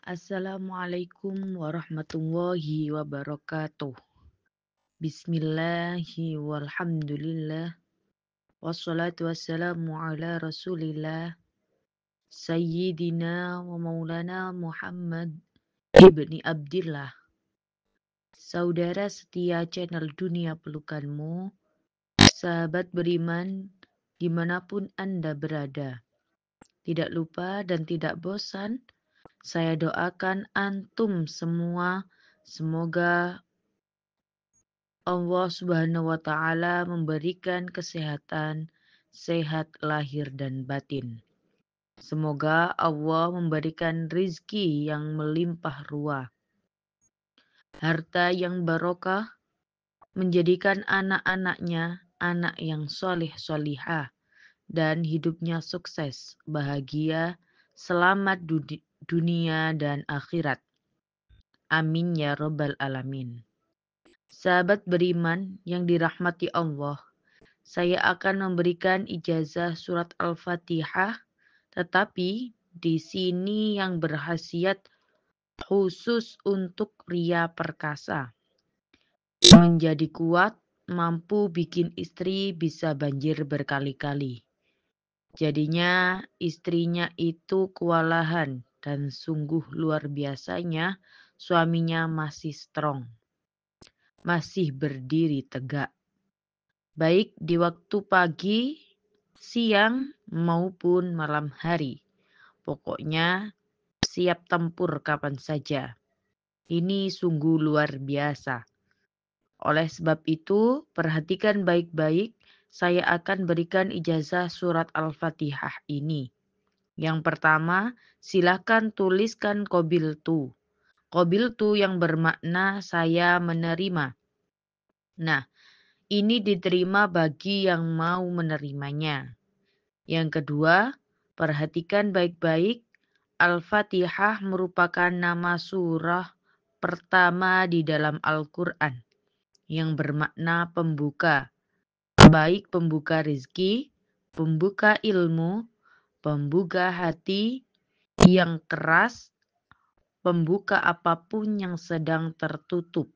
Assalamualaikum warahmatullahi wabarakatuh. Bismillahi walhamdulillah. Wassalatu wassalamu ala rasulillah. Sayyidina wa maulana Muhammad ibni Abdillah. Saudara setia channel Dunia Pelukanmu, sahabat beriman dimanapun Anda berada. Tidak lupa dan tidak bosan, saya doakan antum semua semoga Allah Subhanahu wa Ta'ala memberikan kesehatan, sehat lahir dan batin. Semoga Allah memberikan rizki yang melimpah ruah, harta yang barokah, menjadikan anak-anaknya anak yang soleh-solihah, dan hidupnya sukses, bahagia, selamat dunia dan akhirat. Amin ya Rabbal Alamin. Sahabat beriman yang dirahmati Allah, saya akan memberikan ijazah surat Al-Fatihah, tetapi di sini yang berhasiat khusus untuk pria perkasa. Menjadi kuat, mampu bikin istri bisa banjir berkali-kali. Jadinya istrinya itu kewalahan dan sungguh luar biasanya suaminya masih strong. Masih berdiri tegak. Baik di waktu pagi, siang, maupun malam hari. Pokoknya siap tempur kapan saja. Ini sungguh luar biasa. Oleh sebab itu, perhatikan baik-baik, saya akan berikan ijazah surat Al-Fatihah ini. Yang pertama, silakan tuliskan qabiltu. Qabiltu yang bermakna saya menerima. Nah, ini diterima bagi yang mau menerimanya. Yang kedua, perhatikan baik-baik, Al-Fatihah merupakan nama surah pertama di dalam Al-Quran yang bermakna pembuka, baik pembuka rizki, pembuka ilmu, pembuka hati yang keras, pembuka apapun yang sedang tertutup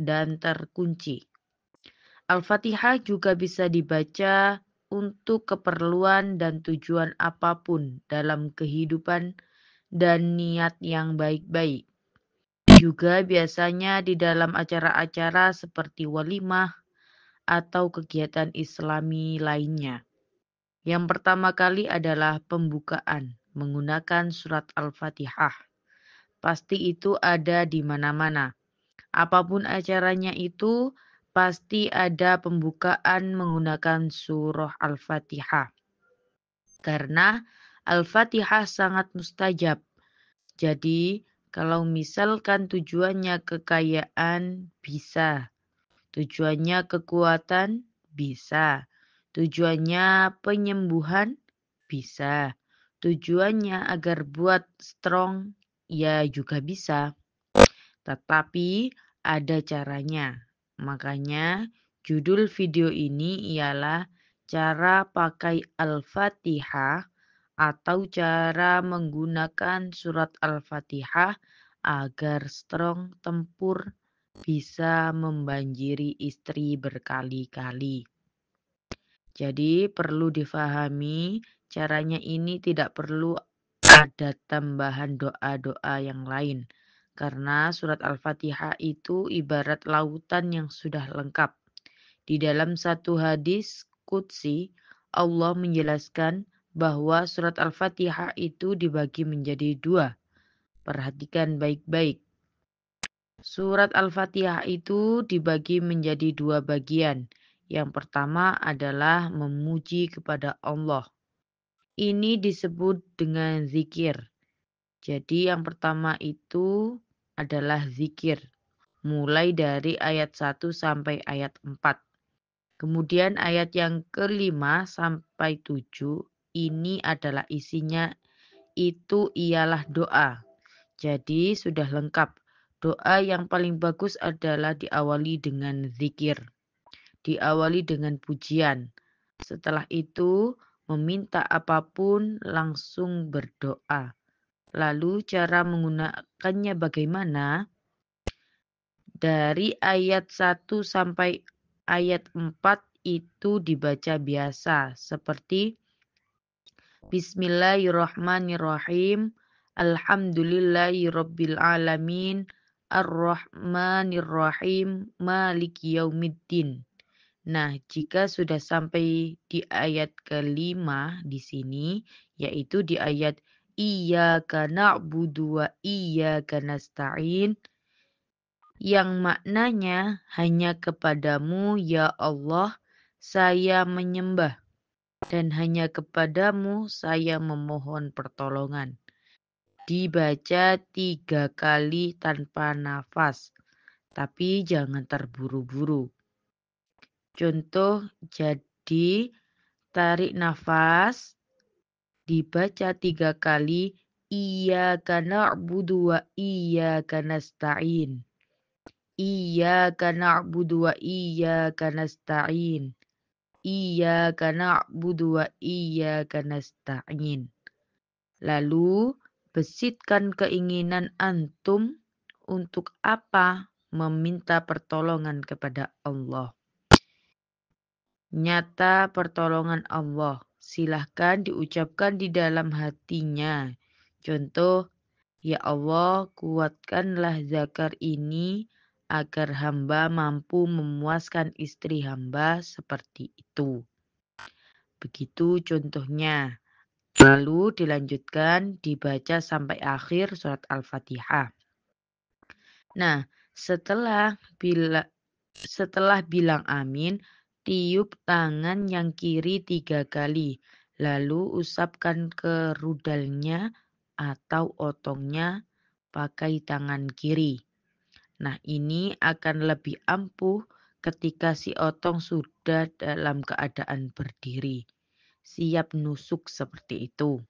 dan terkunci. Al-Fatihah juga bisa dibaca untuk keperluan dan tujuan apapun dalam kehidupan dan niat yang baik-baik. Juga biasanya di dalam acara-acara seperti walimah atau kegiatan Islami lainnya. Yang pertama kali adalah pembukaan menggunakan surat Al-Fatihah. Pasti itu ada di mana-mana. Apapun acaranya itu, pasti ada pembukaan menggunakan surah Al-Fatihah. Karena Al-Fatihah sangat mustajab. Jadi, kalau misalkan tujuannya kekayaan, bisa. Tujuannya kekuatan, bisa. Tujuannya penyembuhan, bisa. Tujuannya agar buat strong, ya juga bisa. Tetapi ada caranya. Makanya judul video ini ialah cara pakai Al-Fatihah atau cara menggunakan surat Al-Fatihah agar strong tempur bisa membanjiri istri berkali-kali. Jadi perlu difahami caranya ini tidak perlu ada tambahan doa-doa yang lain. Karena surat Al-Fatihah itu ibarat lautan yang sudah lengkap. Di dalam satu hadis qudsi, Allah menjelaskan bahwa surat Al-Fatihah itu dibagi menjadi dua. Perhatikan baik-baik. Surat Al-Fatihah itu dibagi menjadi dua bagian. Yang pertama adalah memuji kepada Allah. Ini disebut dengan zikir. Jadi yang pertama itu adalah zikir. Mulai dari ayat 1 sampai ayat 4. Kemudian ayat yang kelima sampai 7 ini adalah isinya itu ialah doa. Jadi sudah lengkap. Doa yang paling bagus adalah diawali dengan zikir. Diawali dengan pujian. Setelah itu meminta apapun langsung berdoa. Lalu cara menggunakannya bagaimana? Dari ayat 1 sampai ayat 4 itu dibaca biasa seperti Bismillahirrahmanirrahim. Alhamdulillahirabbil alamin. Ar-Rahmanirrahim. Maliki yaumiddin. Nah, jika sudah sampai di ayat kelima di sini, yaitu di ayat Iyyaka na'budu wa iyyaka nasta'in, yang maknanya hanya kepadamu ya Allah saya menyembah dan hanya kepadamu saya memohon pertolongan. Dibaca 3 kali tanpa nafas, tapi jangan terburu-buru. Contoh, jadi tarik nafas, dibaca 3 kali, Iyyaka na'budu wa iyyaka nasta'in. Iyyaka na'budu wa iyyaka nasta'in. Iyyaka na'budu wa iyyaka nasta'in. Lalu, besitkan keinginan antum untuk apa meminta pertolongan kepada Allah. Nyata pertolongan Allah. Silahkan diucapkan di dalam hatinya. Contoh, ya Allah, kuatkanlah Zakar ini agar hamba mampu memuaskan istri hamba seperti itu. Begitu contohnya. Lalu dilanjutkan dibaca sampai akhir surat Al-Fatihah. Nah, setelah bilang amin, tiup tangan yang kiri 3 kali. Lalu usapkan ke rudalnya atau otongnya pakai tangan kiri. Nah, ini akan lebih ampuh ketika si otong sudah dalam keadaan berdiri. Siap nusuk seperti itu.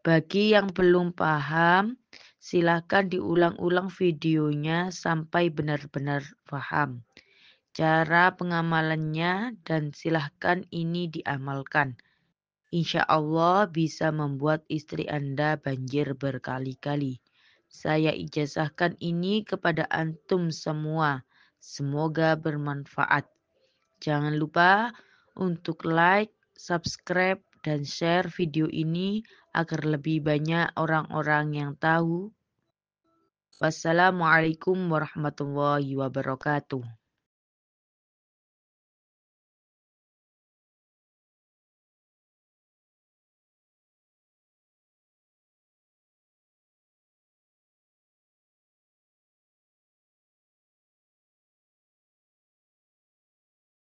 Bagi yang belum paham, silakan diulang-ulang videonya sampai benar-benar paham cara pengamalannya dan silahkan ini diamalkan. Insya Allah bisa membuat istri Anda banjir berkali-kali. Saya ijazahkan ini kepada antum semua. Semoga bermanfaat. Jangan lupa untuk like, subscribe, dan share video ini agar lebih banyak orang-orang yang tahu. Wassalamualaikum warahmatullahi wabarakatuh.